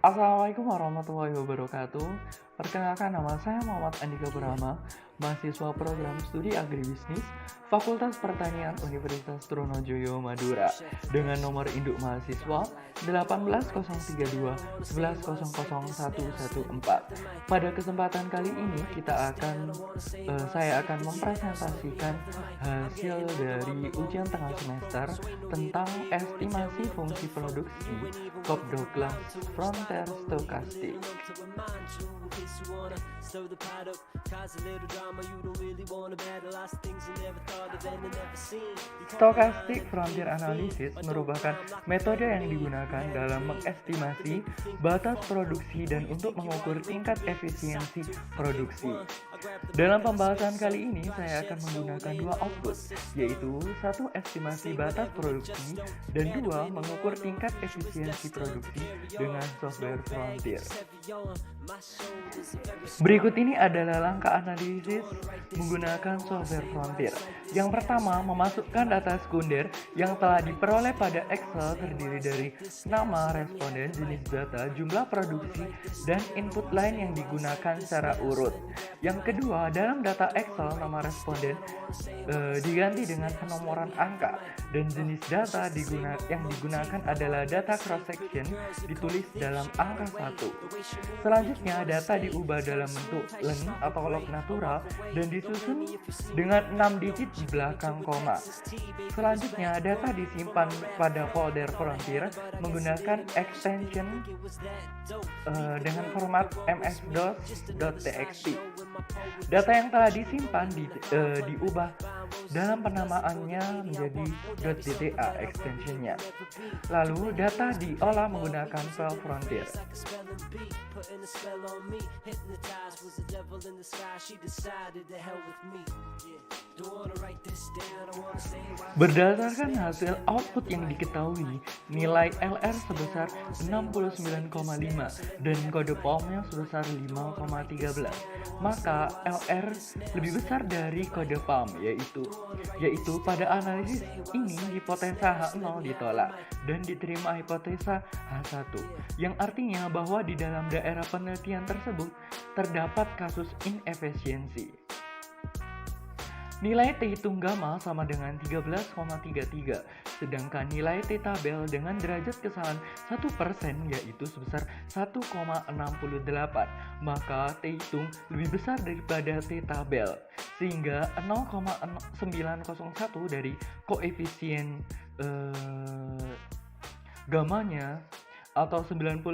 Assalamualaikum warahmatullahi wabarakatuh. Perkenalkan, nama saya Muhammad Andika Brahma, mahasiswa program studi agribisnis Fakultas Pertanian Universitas Trunojoyo Madura dengan nomor induk mahasiswa 1803211000114. Pada kesempatan kali ini saya akan mempresentasikan hasil dari ujian tengah semester tentang estimasi fungsi produksi Cobb-Douglas Frontier Stochastic. Stochastic Frontier Analysis merupakan metode yang digunakan dalam mengestimasi batas produksi dan untuk mengukur tingkat efisiensi produksi. Dalam pembahasan kali ini, saya akan menggunakan dua output, yaitu satu estimasi batas produksi dan dua mengukur tingkat efisiensi produksi dengan software Frontier. Berikut ini adalah langkah analisis menggunakan software Frontier. Yang pertama, memasukkan data sekunder yang telah diperoleh pada Excel terdiri dari nama responden, jenis data, jumlah produksi, dan input lain yang digunakan secara urut. Yang kedua, dalam data Excel, nama responden diganti dengan penomoran angka dan jenis data yang digunakan adalah data cross-section ditulis dalam angka 1. Selanjutnya, data diubah dalam bentuk len atau log natural dan disusun dengan 6 digit di belakang koma. Selanjutnya, data disimpan pada folder Frontier menggunakan extension dengan format ms-dos.txt. Data yang telah disimpan diubah dalam penamaannya menjadi .dta extensionnya. Lalu data diolah menggunakan file Frontier. Berdasarkan hasil output yang diketahui, nilai LR sebesar 69,5 dan kode POM-nya sebesar 5,13. Maka LR lebih besar dari kode POM, yaitu pada analisis ini hipotesa H0 ditolak dan diterima hipotesa H1, yang artinya bahwa di dalam daerah penelitian tersebut terdapat kasus inefisiensi. Nilai T hitung gamma sama dengan 13,33, sedangkan nilai T tabel dengan derajat kesalahan 1% yaitu sebesar 1,68, maka T hitung lebih besar daripada T tabel, sehingga 0,901 dari koefisien gammanya atau 90%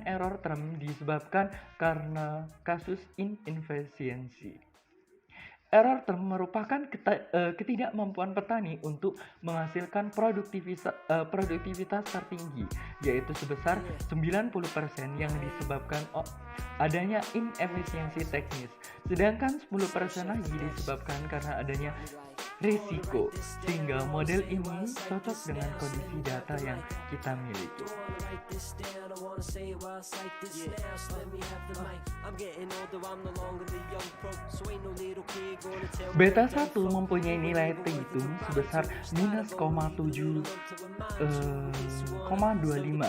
error term disebabkan karena kasus inefisiensi. Error term merupakan ketidakmampuan petani untuk menghasilkan produktivitas tertinggi, yaitu sebesar 90% yang disebabkan adanya inefisiensi teknis, sedangkan 10% lagi disebabkan karena adanya risiko, sehingga model ini cocok dengan kondisi data yang kita miliki. Beta 1 mempunyai nilai T hitung sebesar minus 0,7,25.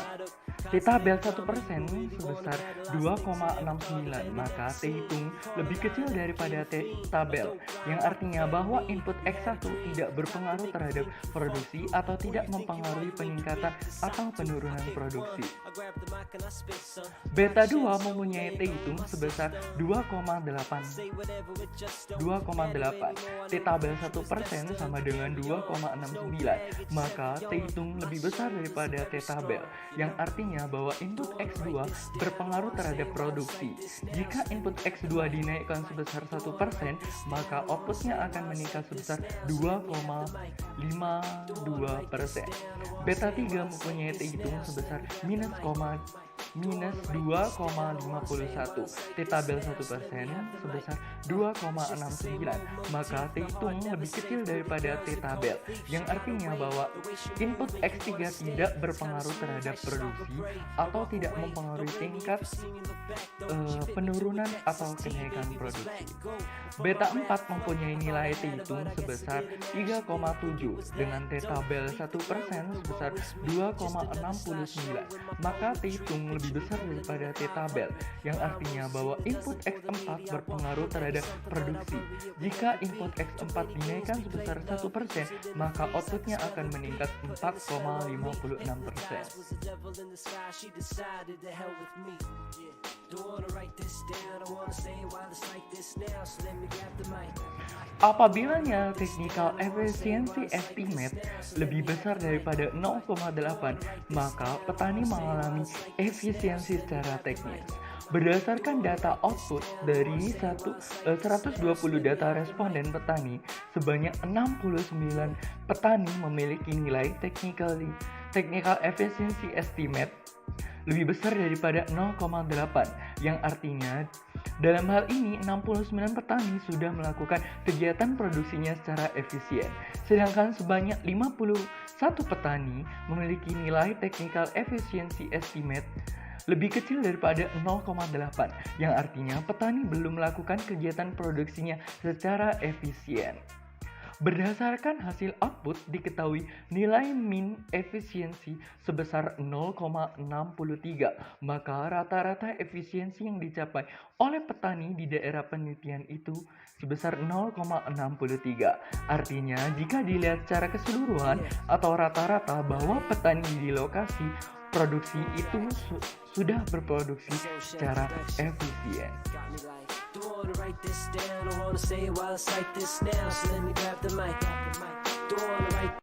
T tabel 1% sebesar 2,69, maka T hitung lebih kecil daripada T tabel, yang artinya bahwa input X1 tidak berpengaruh terhadap produksi atau tidak mempengaruhi peningkatan atau penurunan produksi. Beta 2 mempunyai T hitung sebesar 2,8. T tabel 1% sama dengan 2,69, maka T hitung lebih besar daripada T tabel, yang artinya bahwa input X2 berpengaruh terhadap produksi. Jika input X2 dinaikkan sebesar 1%, maka outputnya akan meningkat sebesar 2,52%. Beta 3 mempunyai T hitung sebesar minus 2,51. T tabel 1% sebesar 2,69, maka T hitung lebih kecil daripada T tabel, yang artinya bahwa input X3 tidak berpengaruh terhadap produksi atau tidak mempengaruhi tingkat penurunan atau kenaikan produksi. Beta 4 mempunyai nilai T hitung sebesar 3,7 dengan T tabel 1% sebesar 2,69, maka T hitung lebih besar daripada T-tabel, yang artinya bahwa input X4 berpengaruh terhadap produksi. Jika input X4 dinaikkan sebesar 1%, maka outputnya akan meningkat 4,56%. Apabila nilai technical efficiency estimate lebih besar daripada 0,8, maka petani mengalami efisiensi secara teknis. Berdasarkan data output dari 120 data responden petani, sebanyak 69 petani memiliki nilai technical efficiency estimate lebih besar daripada 0,8, yang artinya dalam hal ini 69 petani sudah melakukan kegiatan produksinya secara efisien, sedangkan sebanyak 51 petani memiliki nilai technical efficiency estimate lebih kecil daripada 0,8, yang artinya petani belum melakukan kegiatan produksinya secara efisien. Berdasarkan hasil output diketahui nilai mean efisiensi sebesar 0,63, maka rata-rata efisiensi yang dicapai oleh petani di daerah penelitian itu sebesar 0,63. Artinya jika dilihat secara keseluruhan atau rata-rata bahwa petani di lokasi produksi itu sudah berproduksi secara efisien. Don't wanna write this down, I wanna say it while I cite this now. So let me grab the mic. Don't wanna write